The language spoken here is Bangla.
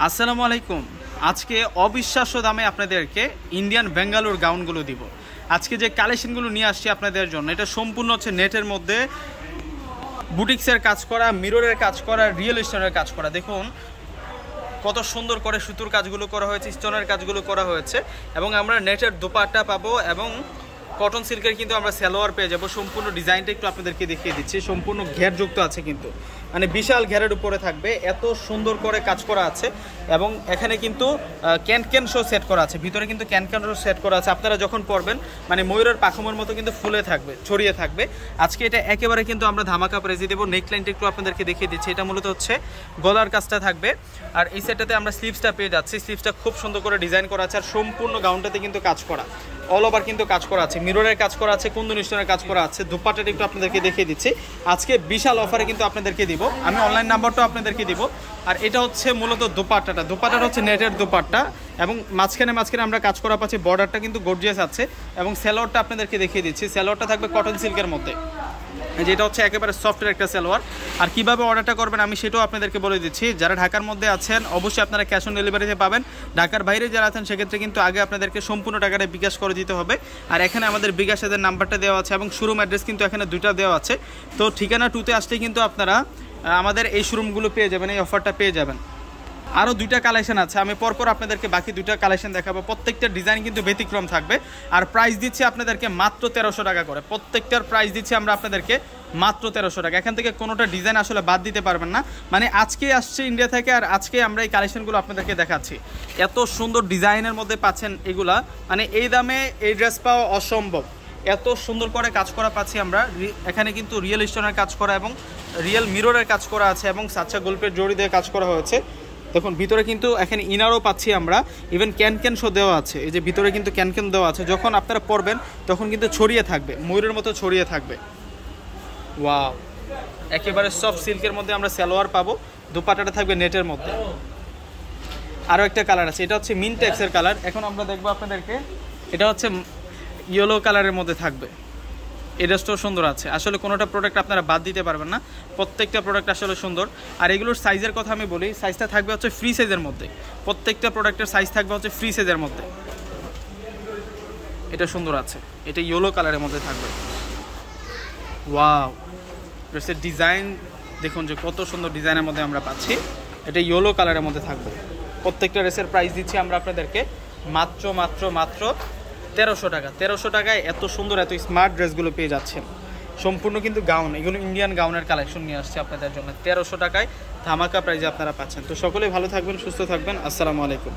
আসসালামু আলাইকুম। আজকে অবিশ্বাস্য দামে আপনাদেরকে ইন্ডিয়ান বেঙ্গালুর গাউনগুলো দিব। আজকে যে কালেকশনগুলো নিয়ে আসছি আপনাদের জন্য, এটা সম্পূর্ণ হচ্ছে নেটের মধ্যে বুটিক্সের কাজ করা, মিররের কাজ করা, রিয়েল স্টোনের কাজ করা। দেখুন কত সুন্দর করে সুতোর কাজগুলো করা হয়েছে, স্টোনের কাজগুলো করা হয়েছে। এবং আমরা নেটের দোপাট্টা পাবো এবং কটন সিল্কের কিন্তু আমরা সালোয়ার পেয়ে যাবো। সম্পূর্ণ ডিজাইনটা একটু আপনাদেরকে দেখিয়ে দিচ্ছি। সম্পূর্ণ ঘেরযুক্ত আছে, কিন্তু মানে বিশাল ঘেরের উপরে থাকবে, এত সুন্দর করে কাজ করা আছে। এবং এখানে কিন্তু ক্যান শো সেট করা আছে, ভিতরে কিন্তু ক্যান শো সেট করা আছে। আপনারা যখন পরবেন মানে ময়ূরের পাখমের মতো কিন্তু ফুলে থাকবে, ছড়িয়ে থাকবে। আজকে এটা একেবারে কিন্তু আমরা ধামাকা প্রাইজে দেবো। নেকলাইনটা একটু আপনাদেরকে দেখিয়ে দিচ্ছি। এটা মূলত হচ্ছে গলার কাজটা থাকবে, আর এই সেটটাতে আমরা স্লিভসটা পেয়ে যাচ্ছি। স্লিভসটা খুব সুন্দর করে ডিজাইন করা আছে, আর সম্পূর্ণ গাউনটাতে কিন্তু কাজ করা, অল ওভার কিন্তু কাজ করা আছে, মিররের কাজ করা আছে, কুন্দন স্টোনের কাজ করা আছে। দুপাট্টাটা একটু আপনাদেরকে দেখিয়ে দিচ্ছি। আজকে বিশাল অফারে কিন্তু আপনাদেরকে দিব, আমি অনলাইন নাম্বারটাও আপনাদেরকে দিব। আর এটা হচ্ছে মূলত দুপাট্টাটা হচ্ছে নেটের দুপাট্টা, এবং মাঝখানে আমরা কাজ করা পাচ্ছি। বর্ডারটা কিন্তু গর্জিয়াস আছে, এবং সালোয়ারটা আপনাদেরকে দেখিয়ে দিচ্ছি। সালোয়ারটা থাকবে কটন সিল্কের মধ্যে, যেটা হচ্ছে একেবারে সফটের একটা সালোয়ার। আর কিভাবে অর্ডারটা করবেন আমি সেটাও আপনাদেরকে বলে দিচ্ছি। যারা ঢাকার মধ্যে আছেন অবশ্যই আপনারা ক্যাশ অন ডেলিভারিতে পাবেন। ঢাকার বাইরে যারা আছেন সেক্ষেত্রে কিন্তু আগে আপনাদেরকে সম্পূর্ণ টাকাটা বিকাশ করে দিতে হবে। আর এখানে আমাদের বিকাশের নাম্বারটা দেওয়া আছে, এবং শোরুম অ্যাড্রেস কিন্তু এখানে দুইটা দেওয়া আছে। তো ঠিকানা 2-তে আসলে কিন্তু আপনারা আমাদের এই শোরুমগুলো পেয়ে যাবেন, এই অফারটা পেয়ে যাবেন। আরও দুইটা কালেকশন আছে, আমি পরপর আপনাদেরকে বাকি দুইটা কালেকশন দেখাবো। প্রত্যেকটা ডিজাইন কিন্তু ব্যতিক্রম থাকবে। আর প্রাইস দিচ্ছি আপনাদেরকে মাত্র 1300 টাকা করে। প্রত্যেকটার প্রাইস দিচ্ছি আমরা আপনাদেরকে মাত্র 1300 টাকা। এখান থেকে কোনোটা ডিজাইন আসলে বাদ দিতে পারবেন না। মানে আজকে আসছে ইন্ডিয়া থেকে, আর আজকে আমরা এই কালেকশনগুলো আপনাদেরকে দেখাচ্ছি। এত সুন্দর ডিজাইনের মধ্যে পাচ্ছেন এগুলা, মানে এই দামে এই ড্রেস পাওয়া অসম্ভব। এত সুন্দর করে কাজ করা পাচ্ছি আমরা। এখানে কিন্তু রিয়েল স্টোনের কাজ করা এবং রিয়েল মিররের কাজ করা আছে, এবং সাচ্চা গল্পের জড়ি দিয়ে কাজ করা হয়েছে। দেখুন ভিতরে কিন্তু এখানে ইনারও পাচ্ছি আমরা, ইভেন ক্যান শো দেওয়া আছে। এই যে ভিতরে কিন্তু ক্যান দেওয়া আছে, যখন আপনারা পরবেন তখন কিন্তু ছড়িয়ে থাকবে, ময়ূরের মতো ছড়িয়ে থাকবে। ওয়াও, একেবারে সফট সিল্কের মধ্যে আমরা সালোয়ার পাবো, দুপাট্টাটা থাকবে নেটের মধ্যে। আরও একটা কালার আছে, এটা হচ্ছে মিন্ট এক্সের কালার। এখন আমরা দেখবো আপনাদেরকে, এটা হচ্ছে ইয়েলো কালারের মধ্যে থাকবে। এই ড্রেসটাও সুন্দর আছে। আসলে কোনোটা প্রোডাক্ট আপনারা বাদ দিতে পারবেন না, প্রত্যেকটা প্রোডাক্ট আসলে সুন্দর। আর এগুলোর সাইজের কথা আমি বলি, সাইজটা থাকবে হচ্ছে ফ্রি সাইজের মধ্যে। প্রত্যেকটা প্রোডাক্টের সাইজ থাকবে হচ্ছে ফ্রি সাইজের মধ্যে। এটা সুন্দর আছে, এটা ইয়েলো কালারের মধ্যে থাকবে। ওয়াও, ড্রেসের ডিজাইন দেখুন যে কত সুন্দর ডিজাইনের মধ্যে আমরা পাচ্ছি। এটা ইয়েলো কালারের মধ্যে থাকবে। প্রত্যেকটা ড্রেসের প্রাইস দিচ্ছি আমরা আপনাদেরকে মাত্র 1300 টাকা। 1300 টাকায় এত সুন্দর এত স্মার্ট ড্রেসগুলো পেয়ে যাচ্ছেন। সম্পূর্ণ কিন্তু গাউন, এগুলো ইন্ডিয়ান গাউনের কালেকশন নিয়ে আসছে আপনাদের জন্য। 1300 টাকায় ধামাকা প্রাইজে আপনারা পাচ্ছেন। তো সকলেই ভালো থাকবেন, সুস্থ থাকবেন। আসসালামু আলাইকুম।